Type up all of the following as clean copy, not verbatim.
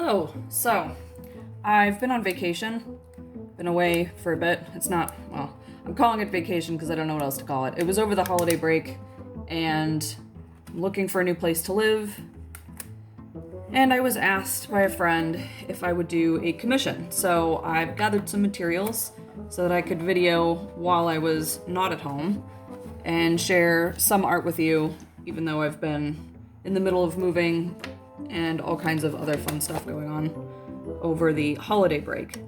Hello. So, I've been on vacation, been away for a bit. It's not, well, I'm calling it vacation because I don't know what else to call it. It was over the holiday break, and I'm looking for a new place to live. And I was asked by a friend if I would do a commission. So I've gathered some materials so that I could video while I was not at home and share some art with you, even though I've been in the middle of moving and all kinds of other fun stuff going on over the holiday break.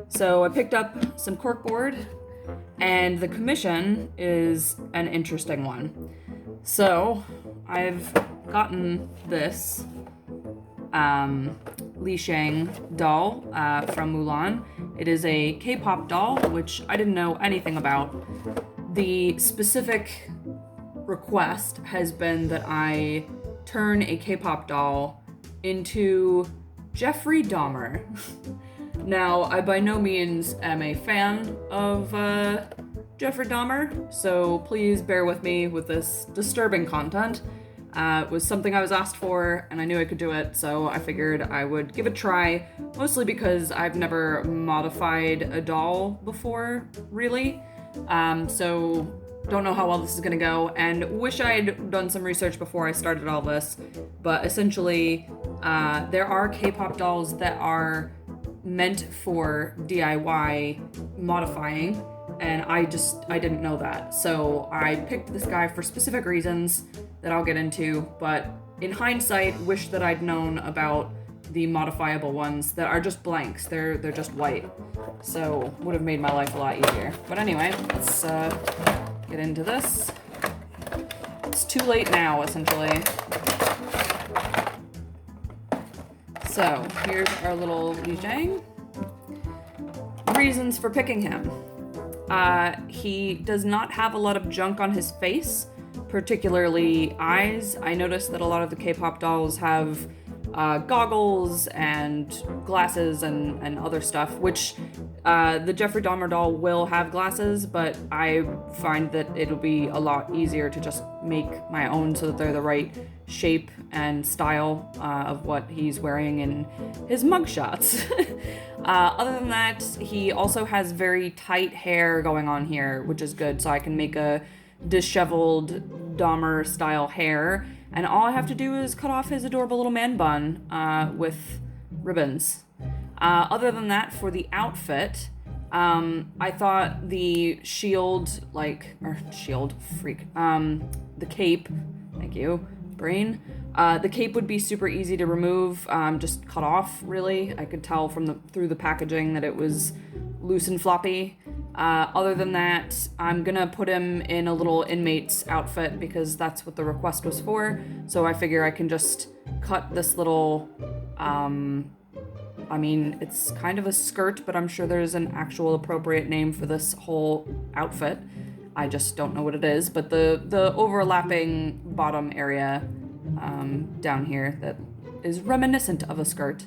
So I picked up some corkboard, and the commission is an interesting one. So I've gotten this Li Shang doll from Mulan. It is a K-pop doll, which I didn't know anything about. The specific request has been that I turn a K-pop doll into Jeffrey Dahmer. Now, I by no means am a fan of Jeffrey Dahmer, so please bear with me with this disturbing content. It was something I was asked for, and I knew I could do it, so I figured I would give it a try, mostly because I've never modified a doll before, really. So don't know how well this is gonna go, and wish I'd done some research before I started all this, but essentially, there are K-pop dolls that are meant for DIY modifying, and I didn't know that. So I picked this guy for specific reasons that I'll get into, but in hindsight, wish that I'd known about the modifiable ones that are just blanks. They're just white. So would have made my life a lot easier. But anyway, let's get into this. It's too late now, essentially. So here's our little Li Shang. Reasons for picking him. He does not have a lot of junk on his face, particularly eyes. I noticed that a lot of the K-pop dolls have goggles and glasses and other stuff, which the Jeffrey Dahmer doll will have glasses, but I find that it'll be a lot easier to just make my own so that they're the right shape and style of what he's wearing in his mugshots. Other than that, he also has very tight hair going on here, which is good, so I can make a disheveled Dahmer style hair, and all I have to do is cut off his adorable little man bun with ribbons. Other than that, for the outfit, I thought the the cape, thank you, brain. The cape would be super easy to remove, just cut off, really. I could tell through the packaging that it was loose and floppy. Other than that, I'm gonna put him in a little inmate's outfit because that's what the request was for. So I figure I can just cut this little, it's kind of a skirt, but I'm sure there's an actual appropriate name for this whole outfit. I just don't know what it is, but the overlapping bottom area down here that is reminiscent of a skirt.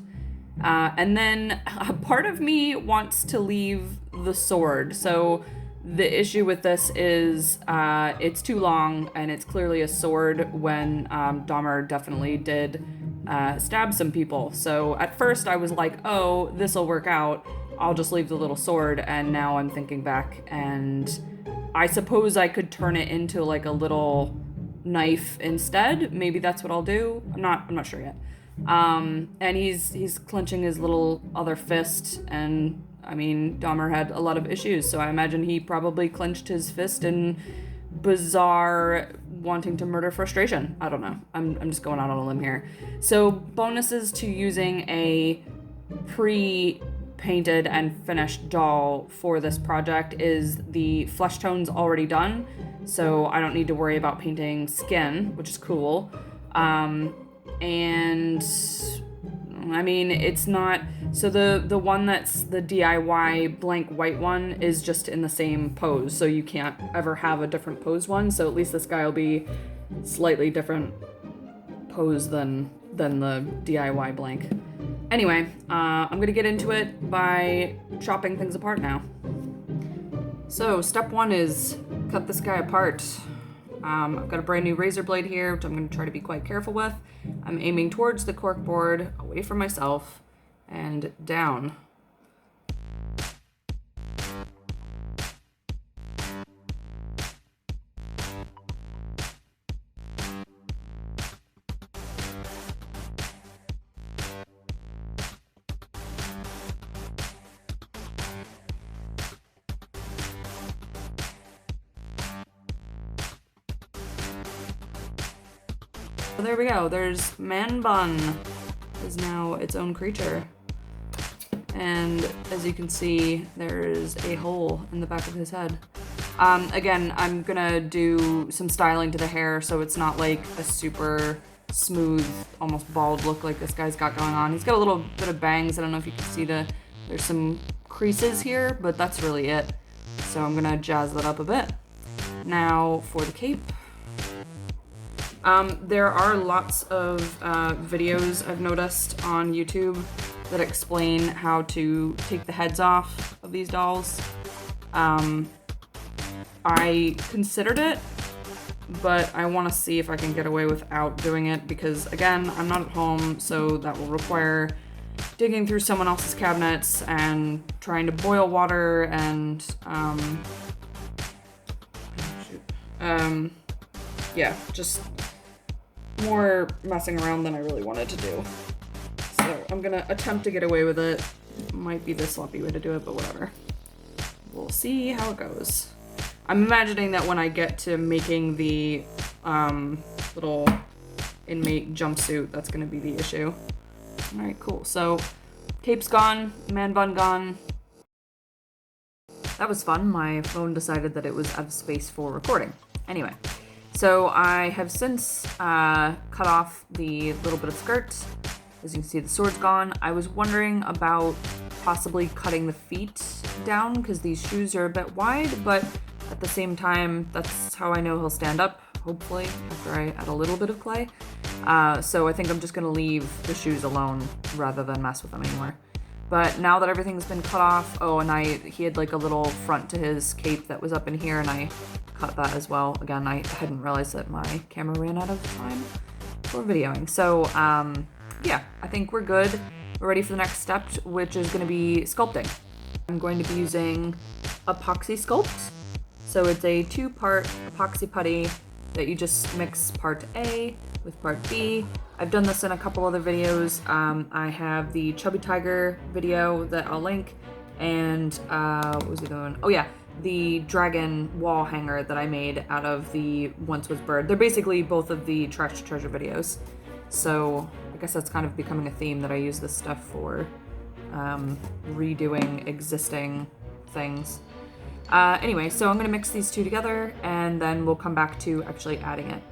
And then a part of me wants to leave the sword. So the issue with this is it's too long, and it's clearly a sword when Dahmer definitely did stab some people. So at first I was like, oh, this'll work out. I'll just leave the little sword. And now I'm thinking back, and I suppose I could turn it into like a little knife instead. Maybe that's what I'll do. I'm not sure yet. And he's clenching his little other fist, and Dahmer had a lot of issues, so I imagine he probably clenched his fist in bizarre wanting to murder frustration. I don't know. I'm just going out on a limb here. So bonuses to using a pre-painted and finished doll for this project is the flesh tone's already done, so I don't need to worry about painting skin, which is cool. And it's not, so the one that's the DIY blank white one is just in the same pose, so you can't ever have a different pose one, so at least this guy will be slightly different pose than the DIY blank. Anyway, I'm gonna get into it by chopping things apart now. So step one is cut this guy apart. I've got a brand new razor blade here, which I'm going to try to be quite careful with. I'm aiming towards the cork board, away from myself, and down. So there we go. There's Man Bun is now its own creature. And as you can see, there's a hole in the back of his head. Again, I'm gonna do some styling to the hair so it's not like a super smooth, almost bald look like this guy's got going on. He's got a little bit of bangs. I don't know if you can see there's some creases here, but that's really it. So I'm gonna jazz that up a bit. Now for the cape. There are lots of videos I've noticed on YouTube that explain how to take the heads off of these dolls. I considered it, but I want to see if I can get away without doing it because, again, I'm not at home, so that will require digging through someone else's cabinets and trying to boil water and, yeah, just more messing around than I really wanted to do. So I'm gonna attempt to get away with it. Might be the sloppy way to do it, but whatever. We'll see how it goes. I'm imagining that when I get to making the little inmate jumpsuit, that's gonna be the issue. All right, cool. So cape's gone, man bun gone. That was fun. My phone decided that it was out of space for recording. Anyway. So I have since cut off the little bit of skirt. As you can see, the sword's gone. I was wondering about possibly cutting the feet down because these shoes are a bit wide, but at the same time, that's how I know he'll stand up, hopefully, after I add a little bit of clay. So I think I'm just gonna leave the shoes alone rather than mess with them anymore. But now that everything's been cut off, oh, and he had like a little front to his cape that was up in here, and I cut that as well. Again, I hadn't realized that my camera ran out of time for videoing. So, yeah, I think we're good. We're ready for the next step, which is gonna be sculpting. I'm going to be using Apoxie Sculpt. So it's a 2-part epoxy putty that you just mix part A with part B. I've done this in a couple other videos. I have the Chubby Tiger video that I'll link, and what was the other one? Oh yeah, the dragon wall hanger that I made out of the Once Was Bird. They're basically both of the Trash to Treasure videos. So I guess that's kind of becoming a theme that I use this stuff for redoing existing things. Anyway, so I'm gonna mix these two together and then we'll come back to actually adding it.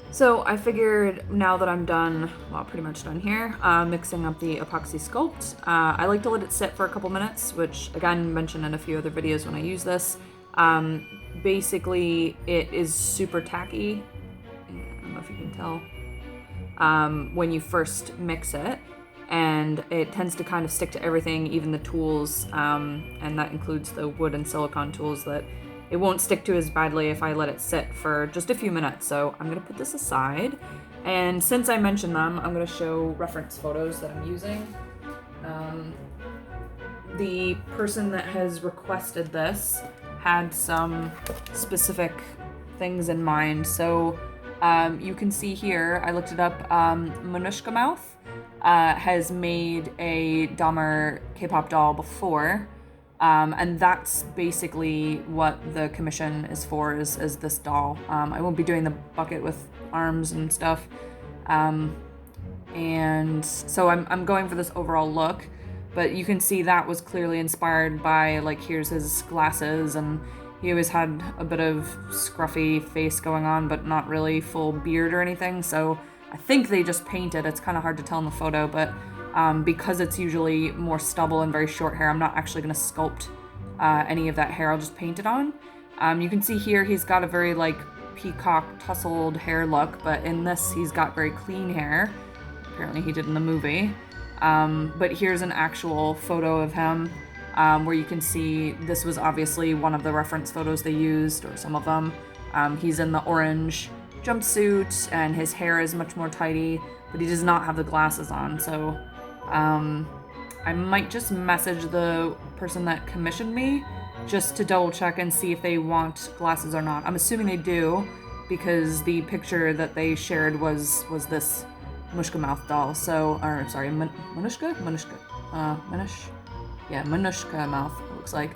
So I figured now that I'm done, well, pretty much done here, mixing up the Epoxy Sculpt. I like to let it sit for a couple minutes, which again, mentioned in a few other videos when I use this. Basically, it is super tacky. I don't know if you can tell. When you first mix it, and it tends to kind of stick to everything, even the tools, and that includes the wood and silicone tools that it won't stick to as badly if I let it sit for just a few minutes. So I'm gonna put this aside. And since I mentioned them, I'm gonna show reference photos that I'm using. The person that has requested this had some specific things in mind. So you can see here, I looked it up, Manushka Mouth has made a Dahmer K-pop doll before. And that's basically what the commission is for, is this doll. I won't be doing the bucket with arms and stuff. And so I'm going for this overall look, but you can see that was clearly inspired by, like, here's his glasses, and he always had a bit of scruffy face going on, but not really full beard or anything. So I think they just painted. It's kind of hard to tell in the photo, but because it's usually more stubble and very short hair, I'm not actually going to sculpt any of that hair. I'll just paint it on. You can see here he's got a very like peacock tousled hair look, but in this he's got very clean hair. Apparently he did in the movie. But here's an actual photo of him where you can see this was obviously one of the reference photos they used, or some of them. He's in the orange jumpsuit and his hair is much more tidy, but he does not have the glasses on, so I might just message the person that commissioned me just to double check and see if they want glasses or not. I'm assuming they do, because the picture that they shared was this Mushka mouth doll. So, or sorry, Manushka? Manushka mouth, it looks like.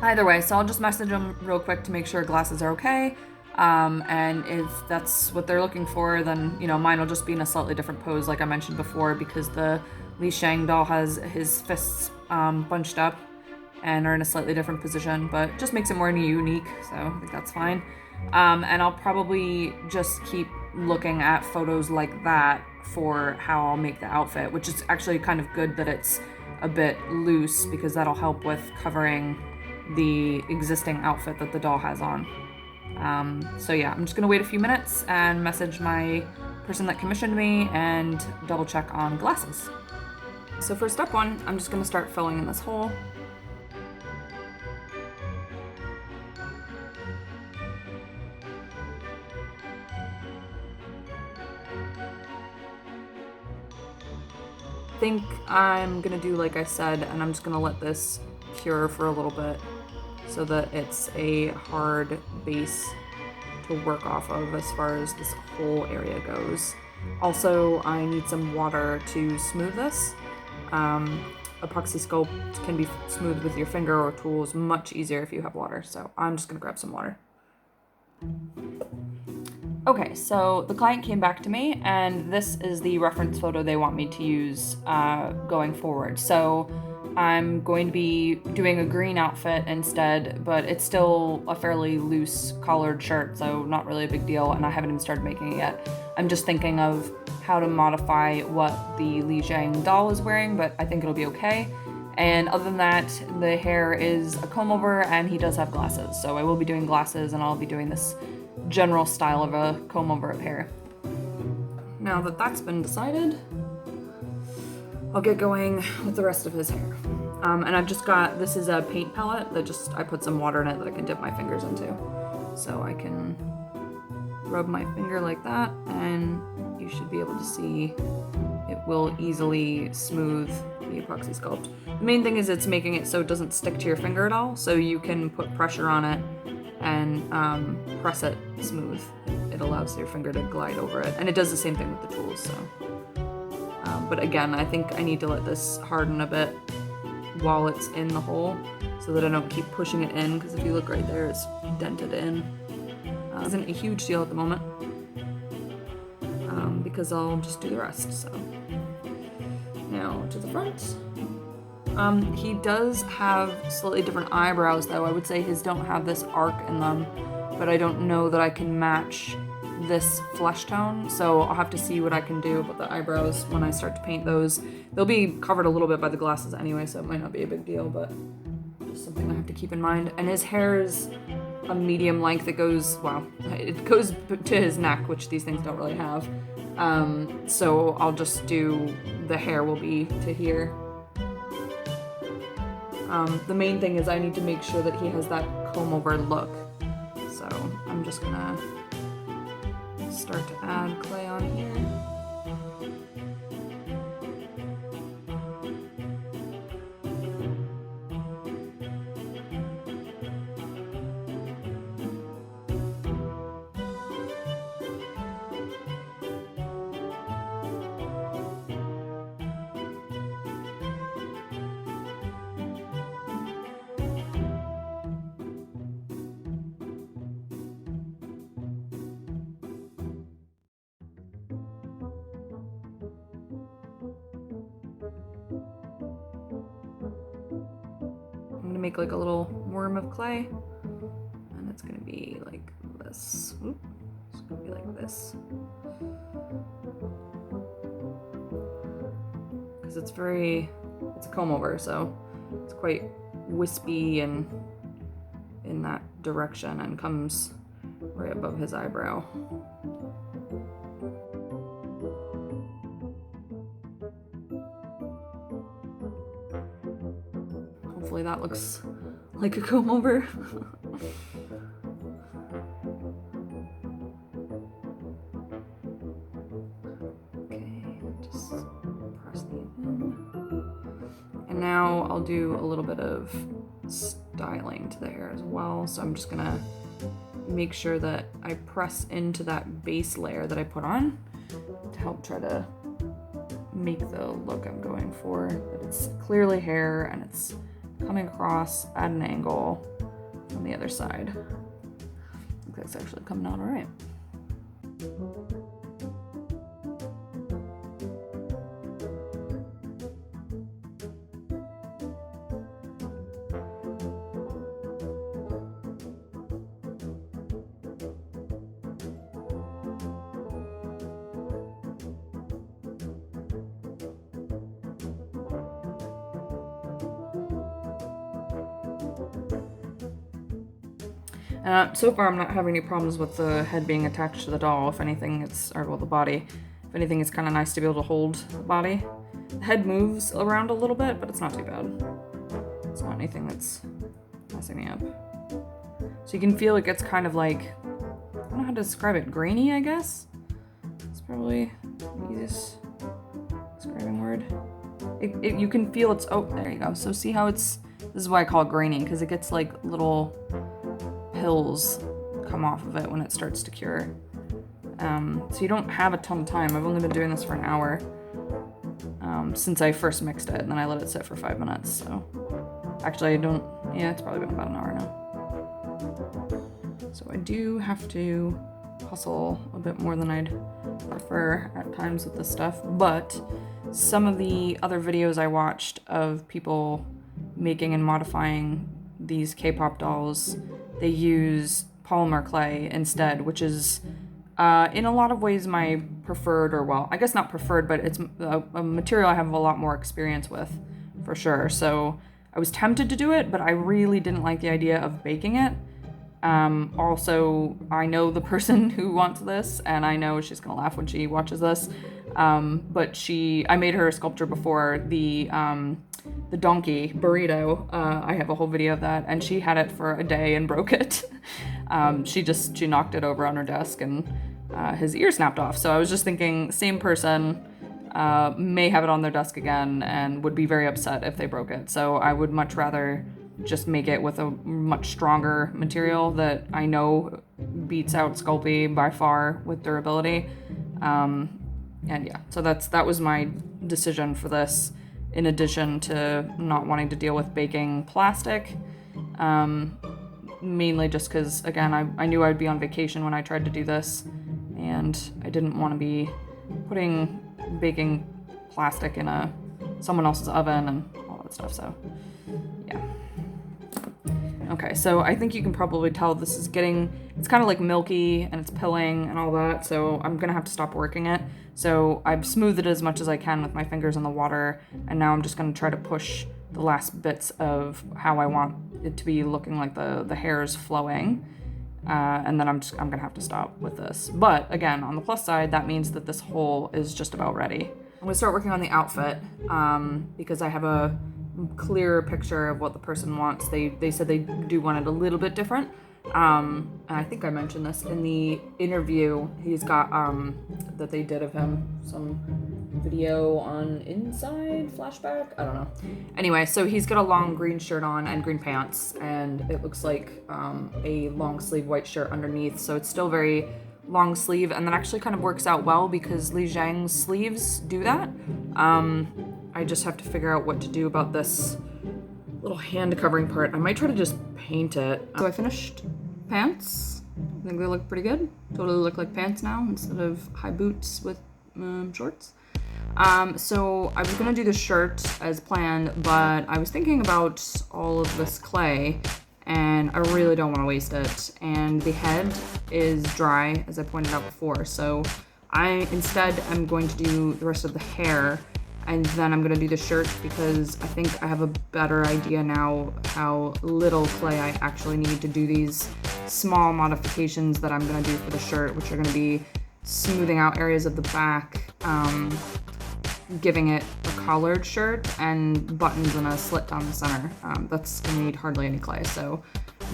Either way, so I'll just message them real quick to make sure glasses are okay. And if that's what they're looking for, then, you know, mine will just be in a slightly different pose, like I mentioned before, because the Li Shang doll has his fists bunched up and are in a slightly different position, but just makes it more unique, so I think that's fine. And I'll probably just keep looking at photos like that for how I'll make the outfit, which is actually kind of good that it's a bit loose, because that'll help with covering the existing outfit that the doll has on. So yeah, I'm just gonna wait a few minutes and message my person that commissioned me and double check on glasses. So for step one, I'm just gonna start filling in this hole. I think I'm gonna do like I said, and I'm just gonna let this cure for a little bit so that it's a hard base to work off of as far as this whole area goes. Also, I need some water to smooth this. Apoxie Sculpt can be smoothed with your finger or tools, much easier if you have water, so I'm just gonna grab some water. Okay, so the client came back to me, and this is the reference photo they want me to use going forward. So I'm going to be doing a green outfit instead, but it's still a fairly loose collared shirt, so not really a big deal, and I haven't even started making it yet. I'm just thinking of how to modify what the Li Shang doll is wearing, but I think it'll be okay. And other than that, the hair is a comb over, and he does have glasses, so I will be doing glasses, and I'll be doing this general style of a comb over of hair. Now that that's been decided, I'll get going with the rest of his hair. And I've just got, this is a paint palette that I put some water in it that I can dip my fingers into. So I can rub my finger like that, and you should be able to see it will easily smooth the Apoxie Sculpt. The main thing is it's making it so it doesn't stick to your finger at all, so you can put pressure on it and press it smooth. It allows your finger to glide over it, and it does the same thing with the tools. So, but again, I think I need to let this harden a bit while it's in the hole, so that I don't keep pushing it in. Because if you look right there, it's dented in. Isn't a huge deal at the moment, because I'll just do the rest. So now to the front. He does have slightly different eyebrows, though. I would say his don't have this arc in them, but I don't know that I can match this flesh tone, so I'll have to see what I can do about the eyebrows when I start to paint those. They'll be covered a little bit by the glasses anyway, so it might not be a big deal, but just something I have to keep in mind. And his hair is a medium length. It goes, well, it goes to his neck, which these things don't really have. So I'll just do, the hair will be to here. The main thing is I need to make sure that he has that comb over look. So I'm just gonna start to add clay on here. I'm gonna make like a little worm of clay, and it's gonna be like this. Oop. It's gonna be like this. Because it's a comb over, so it's quite wispy and in that direction, and comes right above his eyebrow. Hopefully that looks like a comb over. Okay, just And now I'll do a little bit of styling to the hair as well. So I'm just gonna make sure that I press into that base layer that I put on to help try to make the look I'm going for. That it's clearly hair and it's coming across at an angle on the other side. I think that's actually coming out all right. So far I'm not having any problems with the head being attached to the doll. If anything, the body. If anything, it's kind of nice to be able to hold the body. The head moves around a little bit, but it's not too bad. It's not anything that's messing me up. So you can feel it gets kind of like, I don't know how to describe it, grainy, I guess? It's probably the easiest describing word. You can feel it's, oh, there you go. So see how this is why I call it grainy, because it gets like little pills come off of it when it starts to cure. So you don't have a ton of time. I've only been doing this for an hour since I first mixed it, and then I let it sit for 5 minutes. So actually it's probably been about an hour now. So I do have to hustle a bit more than I'd prefer at times with this stuff, but some of the other videos I watched of people making and modifying these K-pop dolls, they use polymer clay instead, which is in a lot of ways my preferred, or well, I guess not preferred, but it's a material I have a lot more experience with, for sure. So I was tempted to do it, but I really didn't like the idea of baking it. Also, I know the person who wants this, and I know she's gonna laugh when she watches this, but I made her a sculpture before, the donkey burrito. I have a whole video of that, and she had it for a day and broke it. She knocked it over on her desk, and his ear snapped off. So I was just thinking, same person may have it on their desk again and would be very upset if they broke it. So I would much rather just make it with a much stronger material that I know beats out Sculpey by far with durability. And yeah, so that was my decision for this, in addition to not wanting to deal with baking plastic. Mainly just because, again, I knew I'd be on vacation when I tried to do this, and I didn't want to be putting baking plastic in someone else's oven and all that stuff, so yeah. Okay, so I think you can probably tell this is it's kind of like milky and it's pilling and all that, so I'm gonna have to stop working it. So I've smoothed it as much as I can with my fingers in the water, and now I'm just gonna try to push the last bits of how I want it to be looking like the hair is flowing. And then I'm gonna have to stop with this. But again, on the plus side, that means that this whole is just about ready. I'm gonna start working on the outfit because I have a clearer picture of what the person wants. They said they do want it a little bit different. And I think I mentioned this in the interview. He's got that they did of him, some video on Inside Flashback, I don't know. Anyway, so he's got a long green shirt on and green pants, and it looks like a long sleeve white shirt underneath, so it's still very long sleeve, and that actually kind of works out well because Li Zhang's sleeves do that. I just have to figure out what to do about this little hand covering part. I might try to just paint it. So I finished pants. I think they look pretty good. Totally look like pants now instead of high boots with shorts. So I was gonna do the shirt as planned, but I was thinking about all of this clay, and I really don't want to waste it. And the head is dry, as I pointed out before, so instead I'm going to do the rest of the hair, and then I'm gonna do the shirt because I think I have a better idea now how little clay I actually need to do these small modifications that I'm gonna do for the shirt, which are gonna be smoothing out areas of the back, giving it a collared shirt, and buttons and a slit down the center. That's gonna need hardly any clay, so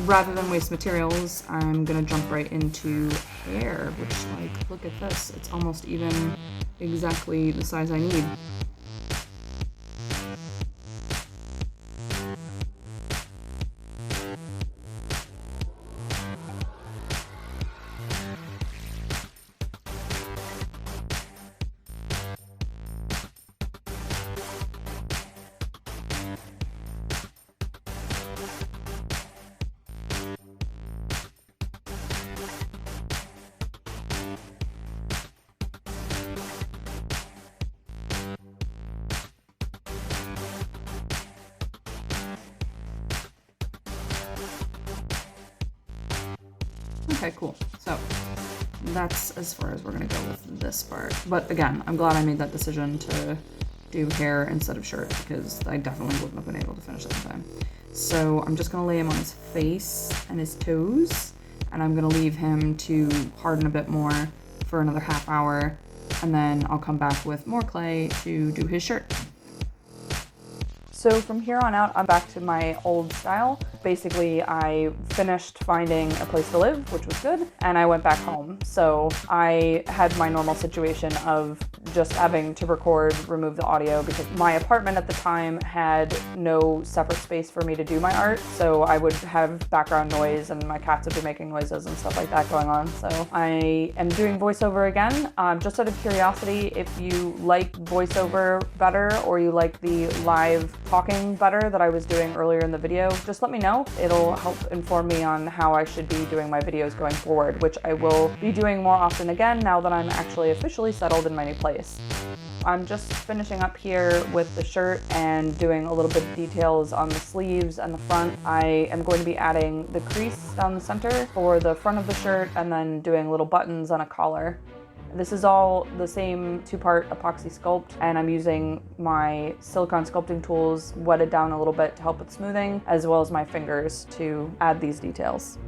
rather than waste materials, I'm gonna jump right into hair, which, like, look at this. It's almost even exactly the size I need. Okay, cool. So that's as far as we're gonna go with this part. But again, I'm glad I made that decision to do hair instead of shirt because I definitely wouldn't have been able to finish it in time. So I'm just gonna lay him on his face and his toes, and I'm gonna leave him to harden a bit more for another half hour, and then I'll come back with more clay to do his shirt. So from here on out, I'm back to my old style. Basically, I finished finding a place to live, which was good, and I went back home. So I had my normal situation of just having to record, remove the audio, because my apartment at the time had no separate space for me to do my art. So I would have background noise and my cats would be making noises and stuff like that going on. So I am doing voiceover again. Just out of curiosity, if you like voiceover better or you like the live talking better that I was doing earlier in the video, just let me know. It'll help inform me on how I should be doing my videos going forward, which I will be doing more often again now that I'm actually officially settled in my new place. I'm just finishing up here with the shirt and doing a little bit of details on the sleeves and the front. I am going to be adding the crease down the center for the front of the shirt and then doing little buttons on a collar. This is all the same two-part Apoxie Sculpt, and I'm using my silicone sculpting tools wetted down a little bit to help with smoothing, as well as my fingers to add these details.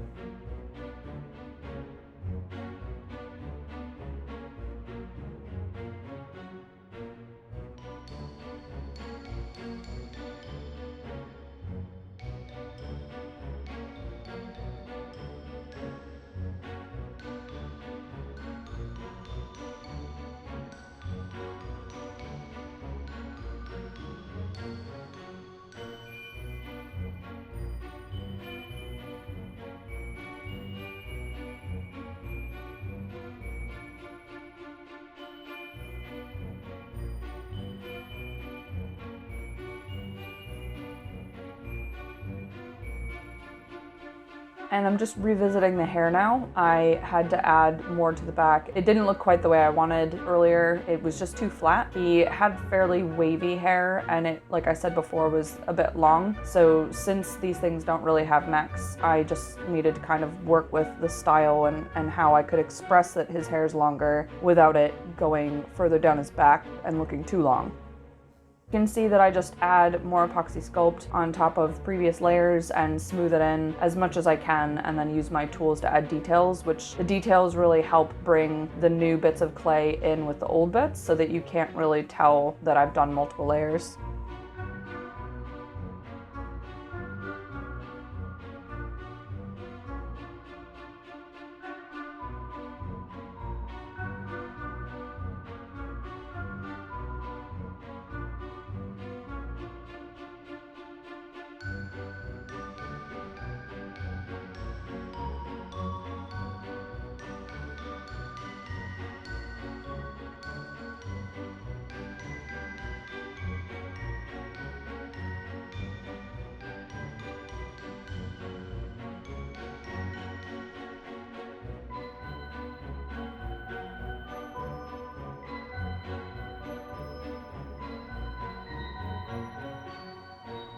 And I'm just revisiting the hair now. I had to add more to the back. It didn't look quite the way I wanted earlier. It was just too flat. He had fairly wavy hair and it, like I said before, was a bit long. So since these things don't really have necks, I just needed to kind of work with the style and how I could express that his hair is longer without it going further down his back and looking too long. You can see that I just add more Apoxie Sculpt on top of previous layers and smooth it in as much as I can, and then use my tools to add details, which the details really help bring the new bits of clay in with the old bits so that you can't really tell that I've done multiple layers.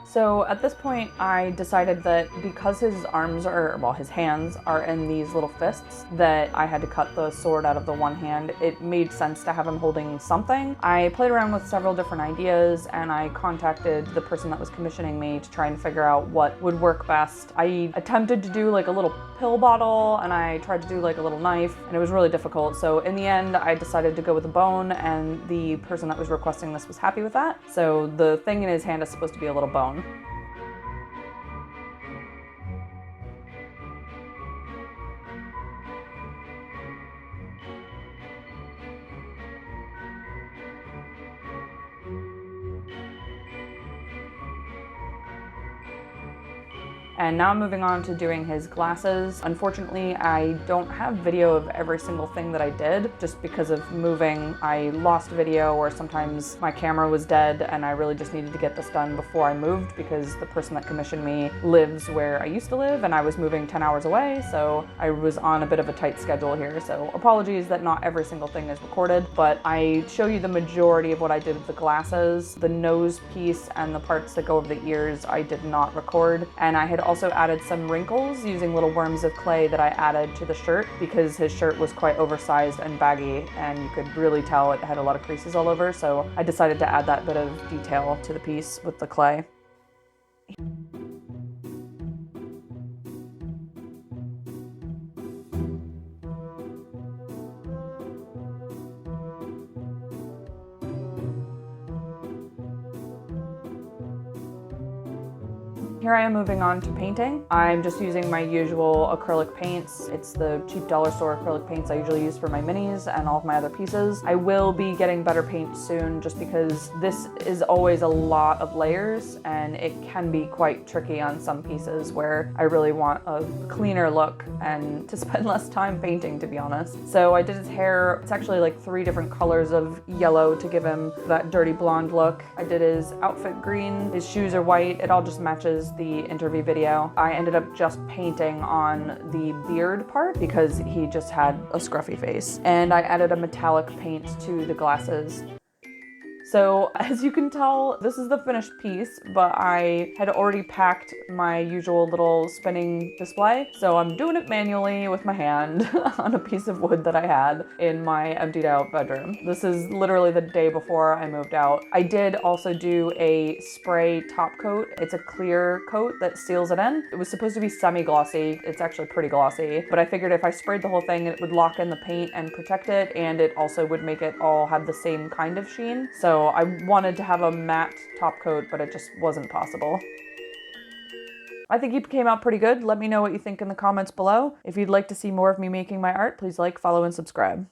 So at this point, I decided that because his arms are, well, his hands are in these little fists, that I had to cut the sword out of the one hand. It made sense to have him holding something. I played around with several different ideas and I contacted the person that was commissioning me to try and figure out what would work best. I attempted to do like a little pill bottle and I tried to do like a little knife, and it was really difficult. So in the end, I decided to go with a bone, and the person that was requesting this was happy with that. So the thing in his hand is supposed to be a little bone. And now I'm moving on to doing his glasses. Unfortunately, I don't have video of every single thing that I did just because of moving. I lost video, or sometimes my camera was dead and I really just needed to get this done before I moved because the person that commissioned me lives where I used to live and I was moving 10 hours away, so I was on a bit of a tight schedule here. So apologies that not every single thing is recorded, but I show you the majority of what I did with the glasses. The nose piece and the parts that go over the ears I did not record, and I had also added some wrinkles using little worms of clay that I added to the shirt because his shirt was quite oversized and baggy, and you could really tell it had a lot of creases all over, so I decided to add that bit of detail to the piece with the clay. Here I am moving on to painting. I'm just using my usual acrylic paints. It's the cheap dollar store acrylic paints I usually use for my minis and all of my other pieces. I will be getting better paint soon just because this is always a lot of layers and it can be quite tricky on some pieces where I really want a cleaner look and to spend less time painting, to be honest. So I did his hair. It's actually like 3 different colors of yellow to give him that dirty blonde look. I did his outfit green. His shoes are white. It all just matches the interview video. I ended up just painting on the beard part because he just had a scruffy face. And I added a metallic paint to the glasses. So as you can tell, this is the finished piece, but I had already packed my usual little spinning display. So I'm doing it manually with my hand on a piece of wood that I had in my emptied out bedroom. This is literally the day before I moved out. I did also do a spray top coat. It's a clear coat that seals it in. It was supposed to be semi-glossy. It's actually pretty glossy, but I figured if I sprayed the whole thing, it would lock in the paint and protect it, and it also would make it all have the same kind of sheen. So I wanted to have a matte top coat, but it just wasn't possible. I think he came out pretty good. Let me know what you think in the comments below. If you'd like to see more of me making my art, please like, follow, and subscribe.